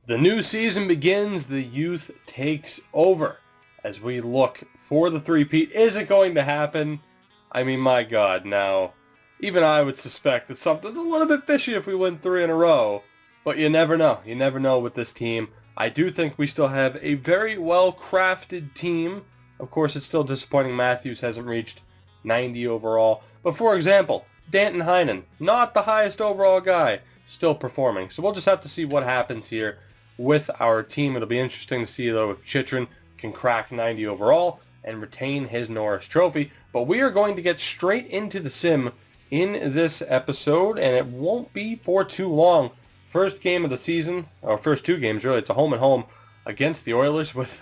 The new season begins, the youth takes over as we look for the three-peat. Is it going to happen? I mean, my God, now, even I would suspect that something's a little bit fishy if we win 3 in a row, but you never know. You never know with this team. I do think we still have a very well-crafted team. Of course, it's still disappointing Matthews hasn't reached 90 overall. But for example, Danton Heinen, not the highest overall guy, still performing. So we'll just have to see what happens here with our team. It'll be interesting to see, though, if Chychrun can crack 90 overall and retain his Norris Trophy. But we are going to get straight into the sim in this episode, and it won't be for too long. First game of the season, or first 2 games, really. It's a home and home against the Oilers with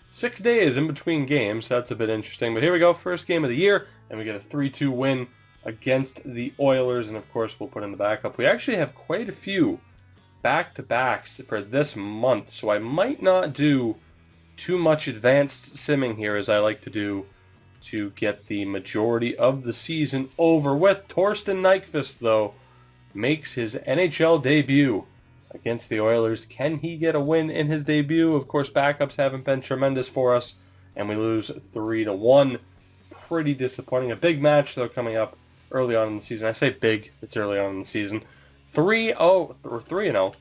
6 days in between games. That's a bit interesting. But here we go, first game of the year, and we get a 3-2 win against the Oilers. And, of course, we'll put in the backup. We actually have quite a few back-to-backs for this month, so I might not do too much advanced simming here as I like to do to get the majority of the season over with. Torsten Nyquist, though, makes his NHL debut against the Oilers. Can he get a win in his debut? Of course, backups haven't been tremendous for us, and we lose 3-1. Pretty disappointing. A big match, though, coming up early on in the season. I say big, it's early on in the season. 3-0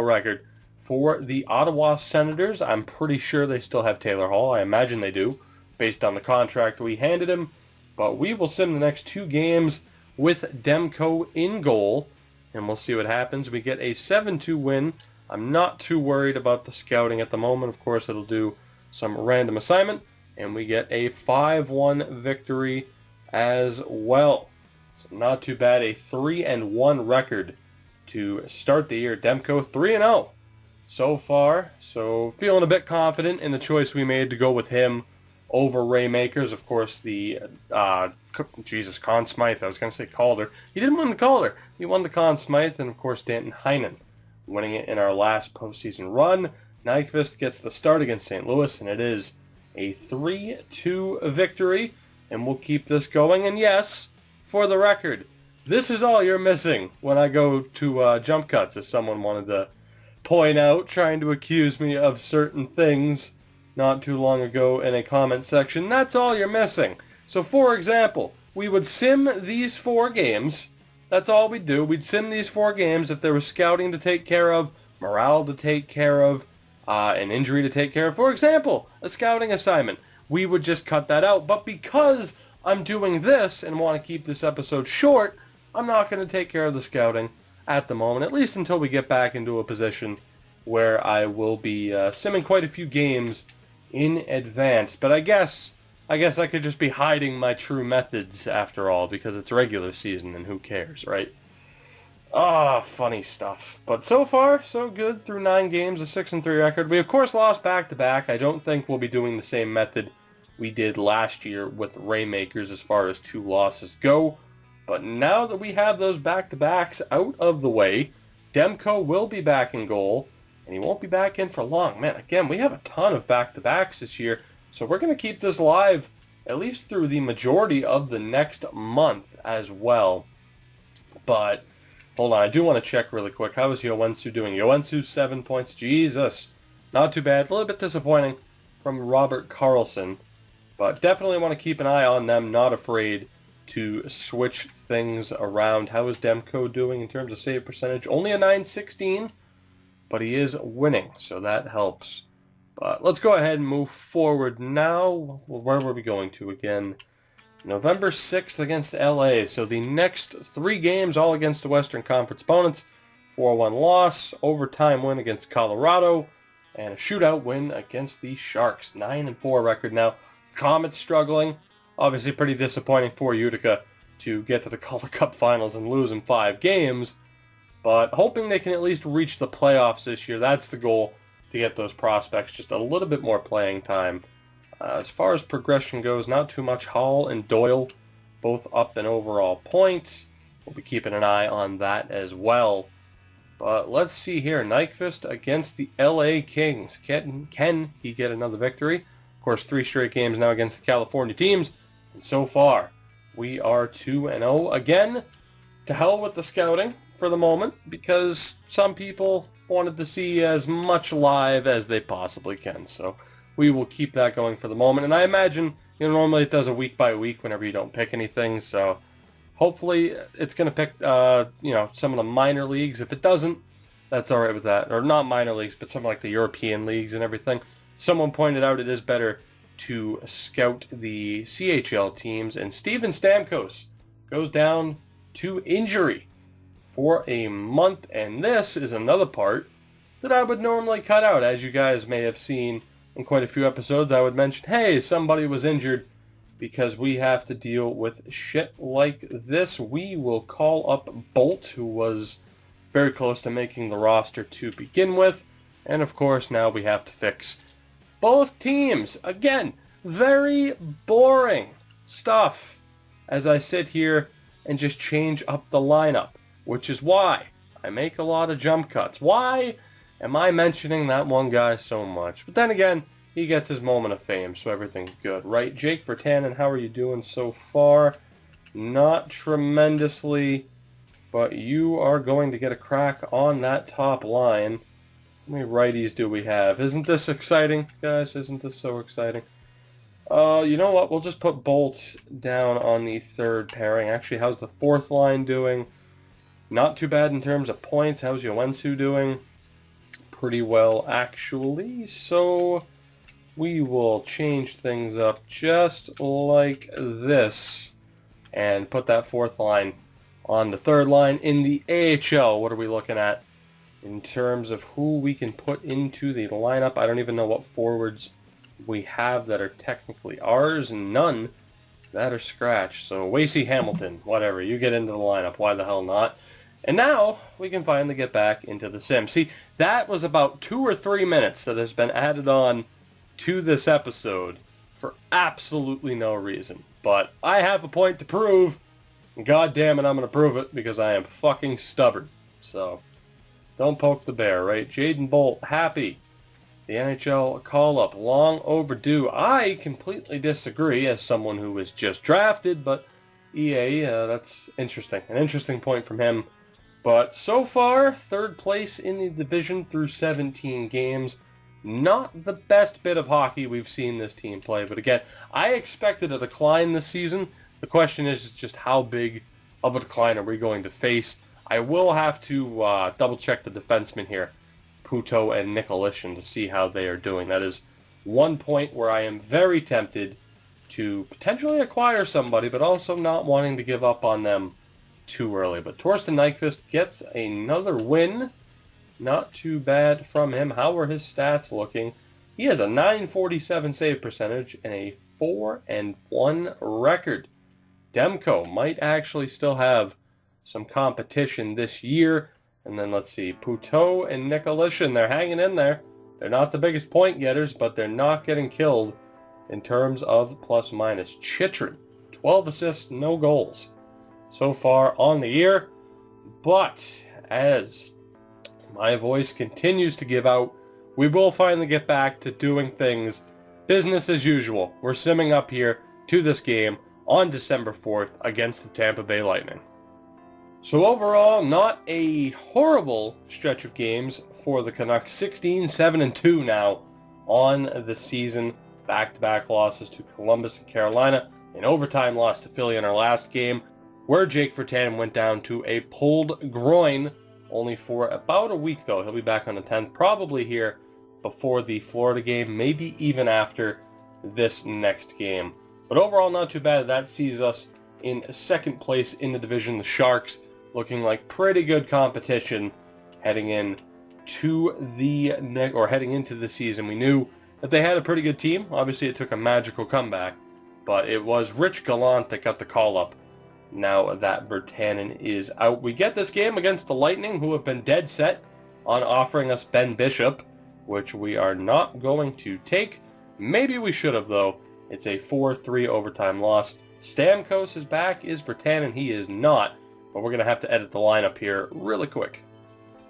record for the Ottawa Senators. I'm pretty sure they still have Taylor Hall. I imagine they do, based on the contract we handed him. But we will sim the next 2 games with Demko in goal, and we'll see what happens. We get a 7-2 win. I'm not too worried about the scouting at the moment. Of course, it'll do some random assignment, and we get a 5-1 victory as well. So not too bad. A 3-1 record to start the year. Demko 3-0 so far. So feeling a bit confident in the choice we made to go with him over Ray Makers. Of course, the Conn Smythe. I was going to say Calder. He didn't win the Calder. He won the Conn Smythe, and of course Danton Heinen winning it in our last postseason run. Nyquist gets the start against St. Louis, and it is a 3-2 victory, and we'll keep this going. And yes, for the record, this is all you're missing when I go to jump cuts, as someone wanted to point out, trying to accuse me of certain things not too long ago in a comment section. That's all you're missing. So, for example, we would sim these 4 games. That's all we'd do. We'd sim these 4 games if there was scouting to take care of, morale to take care of, an injury to take care of. For example, a scouting assignment. We would just cut that out. But because I'm doing this and want to keep this episode short, I'm not going to take care of the scouting at the moment, at least until we get back into a position where I will be simming quite a few games in advance. But I guess I could just be hiding my true methods after all, because it's regular season and who cares, right? Funny stuff. But so far, so good through 9 games, a 6-3 record. We, of course, lost back-to-back. I don't think we'll be doing the same method we did last year with Raymakers as far as 2 losses go. But now that we have those back-to-backs out of the way, Demko will be back in goal, and he won't be back in for long. Man, again, we have a ton of back-to-backs this year, so we're going to keep this live at least through the majority of the next month as well. But hold on, I do want to check really quick. How is Yoensu doing? Yoensu, 7 points. Jesus, not too bad. A little bit disappointing from Robert Carlson, but definitely want to keep an eye on them. Not afraid to switch things around. How is Demko doing in terms of save percentage? Only a 916, but he is winning, so that helps. But let's go ahead and move forward now. Where were we going to again? November 6th against LA. So the next 3 games, all against the Western Conference opponents. 4-1 loss, overtime win against Colorado, and a shootout win against the Sharks. 9-4 record now. Comets struggling. Obviously pretty disappointing for Utica to get to the Calder Cup Finals and lose in 5 games. But hoping they can at least reach the playoffs this year. That's the goal, to get those prospects just a little bit more playing time. As far as progression goes, not too much. Hall and Doyle both up in overall points. We'll be keeping an eye on that as well. But let's see here. Nyquist against the LA Kings. Can he get another victory? Of course, 3 straight games now against the California teams. And so far, we are 2-0. Again, to hell with the scouting for the moment, because some people wanted to see as much live as they possibly can. So we will keep that going for the moment. And I imagine, normally it does a week by week whenever you don't pick anything. So hopefully it's going to pick, some of the minor leagues. If it doesn't, that's all right with that. Or not minor leagues, but something like the European leagues and everything. Someone pointed out it is better to scout the CHL teams. And Steven Stamkos goes down to injury for a month. And this is another part that I would normally cut out. As you guys may have seen in quite a few episodes, I would mention, hey, somebody was injured, because we have to deal with shit like this. We will call up Bolt, who was very close to making the roster to begin with. And of course, now we have to fix both teams. Again, very boring stuff as I sit here and just change up the lineup, which is why I make a lot of jump cuts. Why am I mentioning that one guy so much? But then again, he gets his moment of fame, so everything's good, right? Jake Vertanen, how are you doing so far? Not tremendously, but you are going to get a crack on that top line. How many righties do we have? Isn't this exciting, guys? Isn't this so exciting? You know what? We'll just put Bolt down on the third pairing. Actually, how's the fourth line doing? Not too bad in terms of points. How's Yoensu doing? Pretty well, actually. So we will change things up just like this and put that fourth line on the third line. In the AHL, what are we looking at in terms of who we can put into the lineup? I don't even know what forwards we have that are technically ours, and none that are scratched. So Wasey Hamilton, whatever, you get into the lineup. Why the hell not? And now we can finally get back into the sim. See, that was about 2 or 3 minutes that has been added on to this episode for absolutely no reason. But I have a point to prove, and god damn it, I'm going to prove it, because I am fucking stubborn. So don't poke the bear, right? Jaden Bolt, happy. The NHL call-up, long overdue. I completely disagree as someone who was just drafted, but EA, that's interesting. An interesting point from him. But so far, third place in the division through 17 games. Not the best bit of hockey we've seen this team play. But again, I expected a decline this season. The question is just how big of a decline are we going to face? I will have to double-check the defensemen here, Puto and Nicolishin, to see how they are doing. That is one point where I am very tempted to potentially acquire somebody, but also not wanting to give up on them too early. But Torsten Nyquist gets another win. Not too bad from him. How are his stats looking? He has a .947 save percentage and a 4-1 record. Demko might actually still have some competition this year. And then let's see, Puto and Nicolishin, they're hanging in there. They're not the biggest point getters, but they're not getting killed in terms of plus minus. Chychrun, 12 assists, no goals so far on the year. But as my voice continues to give out, we will finally get back to doing things business as usual. We're simming up here to this game on December 4th against the Tampa Bay Lightning. So overall, not a horrible stretch of games for the Canucks. 16-7-2 now on the season. Back-to-back losses to Columbus and Carolina. An overtime loss to Philly in our last game, where Jake Vertanen went down to a pulled groin, only for about a week though. He'll be back on the 10th, probably here before the Florida game, maybe even after this next game. But overall, not too bad. That sees us in second place in the division. The Sharks looking like pretty good competition heading into the season. We knew that they had a pretty good team. Obviously, it took a magical comeback, but it was Rich Gallant that got the call-up now that Vertanen is out. We get this game against the Lightning, who have been dead set on offering us Ben Bishop, which we are not going to take. Maybe we should have, though. It's a 4-3 overtime loss. Stamkos is back. Is Vertanen? He is not. But we're going to have to edit the lineup here really quick.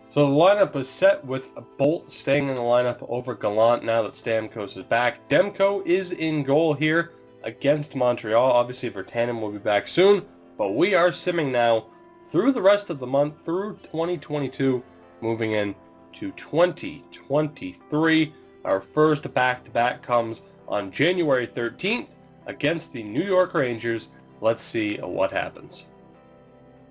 So the lineup is set with Bolt staying in the lineup over Gallant now that Stamkos is back. Demko is in goal here against Montreal. Obviously, Vertanen will be back soon. But we are simming now through the rest of the month, through 2022, moving in to 2023. Our first back-to-back comes on January 13th against the New York Rangers. Let's see what happens.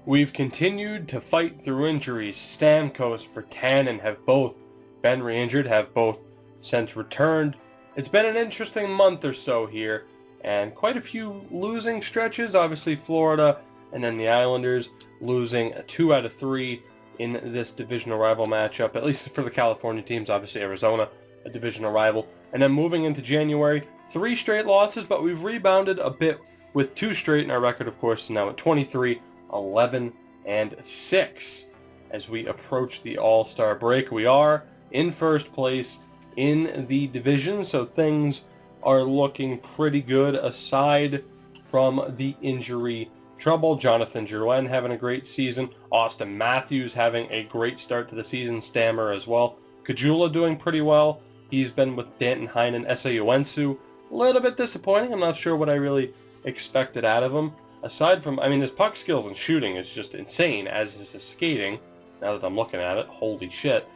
We've continued to fight through injuries. Stamkos, Virtanen have both been re-injured, have both since returned. It's been an interesting month or so here, and quite a few losing stretches. Obviously Florida and then the Islanders losing 2 out of 3 in this divisional rival matchup, at least for the California teams. Obviously Arizona, a divisional rival. And then moving into January, 3 straight losses, but we've rebounded a bit with 2 straight, and our record, of course, is now at 23, 11, and 6. As we approach the All-Star break, we are in first place in the division, so things are looking pretty good aside from the injury trouble. Jonathan Drouin having a great season. Austin Matthews having a great start to the season. Stammer as well. Kajula doing pretty well. He's been with Danton Heinen. Essa a little bit disappointing. I'm not sure what I really expected out of him. Aside from, I mean, his puck skills and shooting is just insane, as is his skating. Now that I'm looking at it, holy shit.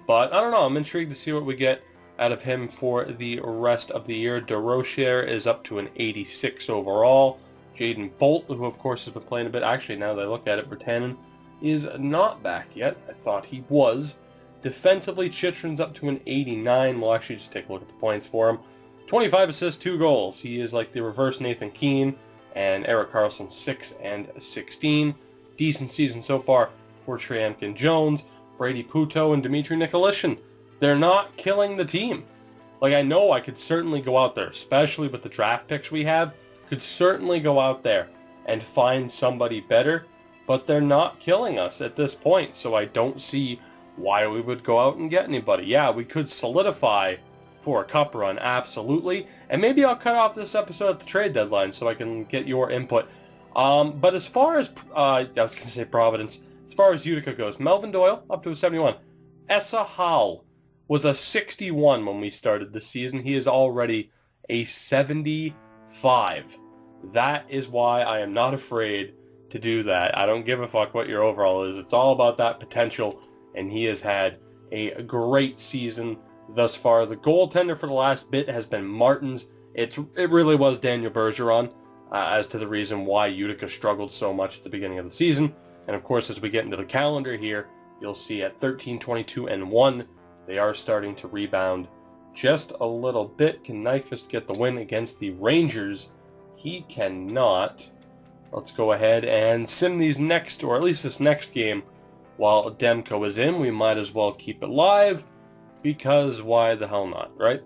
But I don't know, I'm intrigued to see what we get out of him for the rest of the year. DeRocher is up to an 86 overall. Jaden Bolt, who of course has been playing a bit, actually now that I look at it, Virtanen is not back yet. I thought he was. Defensively, Chychrun's up to an 89. We'll actually just take a look at the points for him. 25 assists, 2 goals. He is like the reverse Nathan Keane, and Erik Karlsson 6 and 16. Decent season so far for Triamkin Jones, Brady Puto, and Dmitry Nikolishin. They're not killing the team. Like, I know I could certainly go out there, especially with the draft picks we have, could certainly go out there and find somebody better, but they're not killing us at this point, so I don't see why we would go out and get anybody. Yeah, we could solidify for a cup run, absolutely, and maybe I'll cut off this episode at the trade deadline so I can get your input. But as far as, I was going to say Providence, as far as Utica goes, Melvin Doyle up to a 71. Essa Hall was a 61 when we started the season. He is already a 75. That is why I am not afraid to do that. I don't give a fuck what your overall is. It's all about that potential, and he has had a great season thus far. The goaltender for the last bit has been Martins. It really was Daniel Bergeron as to the reason why Utica struggled so much at the beginning of the season. And of course, as we get into the calendar here, you'll see at 13, 22, and 1, they are starting to rebound just a little bit. Can Nyquist get the win against the Rangers? He cannot. Let's go ahead and sim these next, or at least this next game, while Demko is in. We might as well keep it live, because why the hell not, right?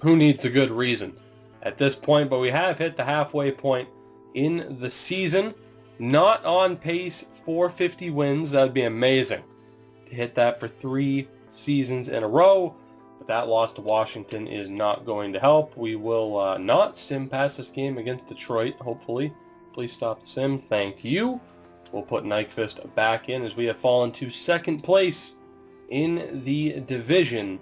Who needs a good reason at this point? But we have hit the halfway point in the season. Not on pace for 50 wins. That would be amazing to hit that for 3 seasons in a row. But that loss to Washington is not going to help. We will not sim past this game against Detroit, hopefully. Please stop the sim. Thank you. We'll put Nyquist back in as we have fallen to second place in the division.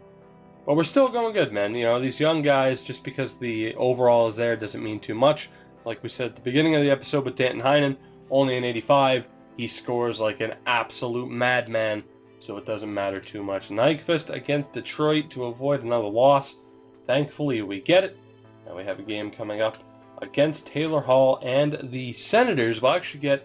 But we're still going good, man. You know, these young guys, just because the overall is there doesn't mean too much. Like we said at the beginning of the episode with Danton Heinen, only an 85. He scores like an absolute madman, so it doesn't matter too much. Nyquist against Detroit to avoid another loss. Thankfully, we get it. Now we have a game coming up against Taylor Hall and the Senators. We'll actually get,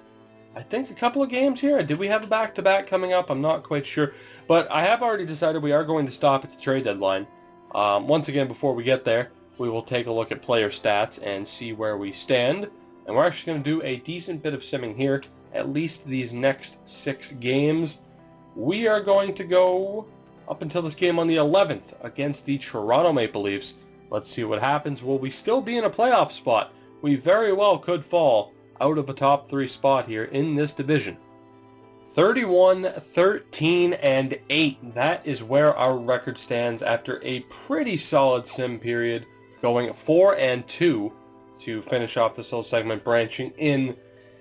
I think, a couple of games here. Did we have a back-to-back coming up? I'm not quite sure. But I have already decided we are going to stop at the trade deadline. Once again, before we get there, we will take a look at player stats and see where we stand. And we're actually going to do a decent bit of simming here, at least these next 6 games. We are going to go up until this game on the 11th against the Toronto Maple Leafs. Let's see what happens. Will we still be in a playoff spot? We very well could fall out of a top 3 spot here in this division. 31, 13, and 8. That is where our record stands after a pretty solid sim period, going 4 and 2 to finish off this whole segment, branching in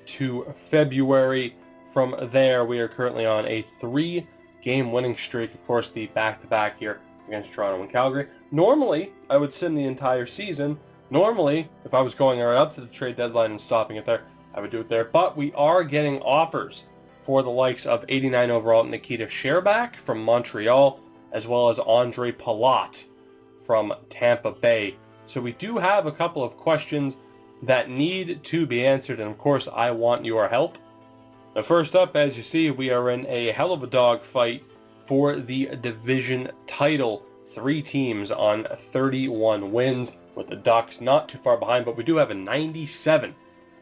to February. From there, we are currently on a 3-game winning streak. Of course, the back-to-back here against Toronto and Calgary. Normally, I would sim the entire season. Normally, if I was going right up to the trade deadline and stopping it there, I would do it there. But we are getting offers for the likes of 89 overall Nikita Sherbak from Montreal, as well as Andre Palat from Tampa Bay. So we do have a couple of questions that need to be answered, and of course I want your help. Now first up, as you see, we are in a hell of a dogfight for the division title. 3 teams on 31 wins, with the Ducks not too far behind, but we do have a 97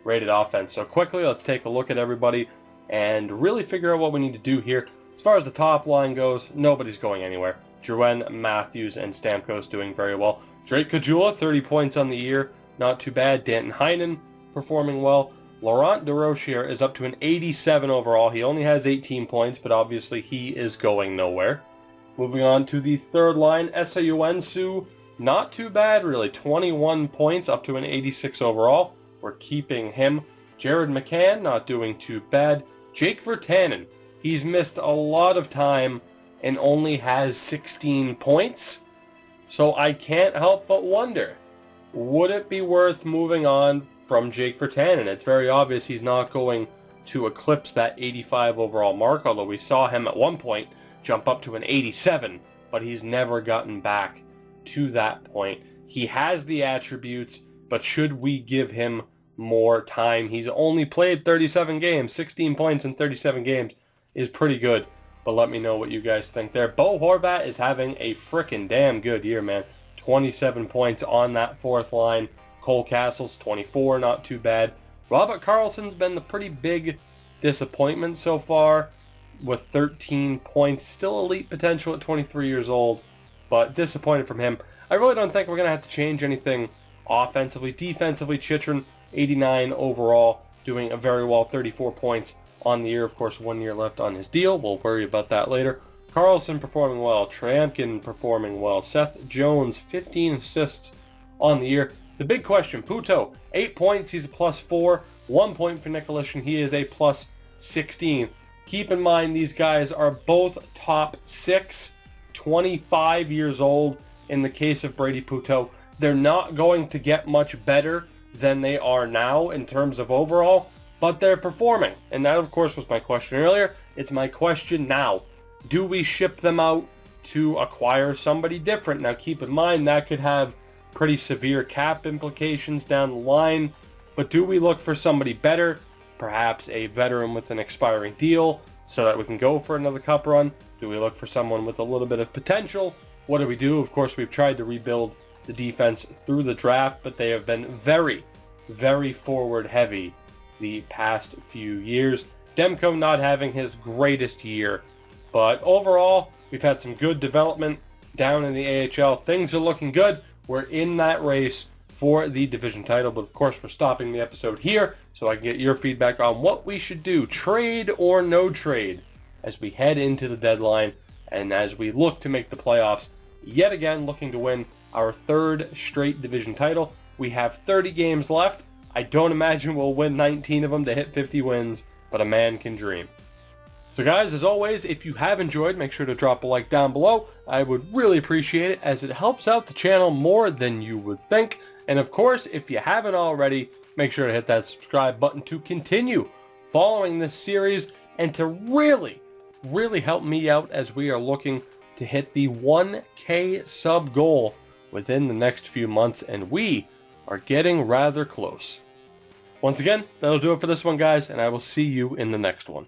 rated offense. So quickly, let's take a look at everybody and really figure out what we need to do here. As far as the top line goes, nobody's going anywhere. Drouin, Matthews, and Stamkos doing very well. Drake Caggiula, 30 points on the year, not too bad. Danton Heinen performing well. Laurent Durocher is up to an 87 overall. He only has 18 points, but obviously he is going nowhere. Moving on to the third line, Esayu, not too bad really, 21 points, up to an 86 overall. We're keeping him. Jared McCann, not doing too bad. Jake Virtanen, he's missed a lot of time and only has 16 points. So I can't help but wonder, would it be worth moving on from Jake Virtanen? It's very obvious he's not going to eclipse that 85 overall mark, although we saw him at one point jump up to an 87, but he's never gotten back to that point. He has the attributes, but should we give him more time? He's only played 37 games. 16 points in 37 games is pretty good, but let me know what you guys think there. Bo Horvat is having a frickin' damn good year, man. 27 points on that fourth line. Cole Castle's 24, not too bad. Robert Karlsson's been the pretty big disappointment so far with 13 points. Still elite potential at 23 years old, but disappointed from him. I really don't think we're going to have to change anything offensively. Defensively, Chychrun, 89 overall, doing very well, 34 points on the year. Of course, 1 year left on his deal. We'll worry about that later. Karlsson performing well. Tryamkin performing well. Seth Jones, 15 assists on the year. The big question, Puto, 8 points, he's a +4. 1 point for Nicolishin, he is a +16. Keep in mind, these guys are both top 6, 25 years old in the case of Brady Puto. They're not going to get much better than they are now in terms of overall, but they're performing. And that, of course, was my question earlier. It's my question now. Do we ship them out to acquire somebody different? Now, keep in mind, that could have pretty severe cap implications down the line, but do we look for somebody better? Perhaps a veteran with an expiring deal so that we can go for another cup run? Do we look for someone with a little bit of potential? What do we do? Of course, we've tried to rebuild the defense through the draft, but they have been very, very forward heavy the past few years. Demko not having his greatest year, but overall, we've had some good development down in the AHL. Things are looking good. We're in that race for the division title, but of course we're stopping the episode here so I can get your feedback on what we should do, trade or no trade, as we head into the deadline and as we look to make the playoffs, yet again looking to win our 3rd straight division title. We have 30 games left. I don't imagine we'll win 19 of them to hit 50 wins, but a man can dream. So guys, as always, if you have enjoyed, make sure to drop a like down below. I would really appreciate it, as it helps out the channel more than you would think. And of course, if you haven't already, make sure to hit that subscribe button to continue following this series and to really, really help me out as we are looking to hit the 1K sub goal within the next few months, and we are getting rather close. Once again, that'll do it for this one, guys, and I will see you in the next one.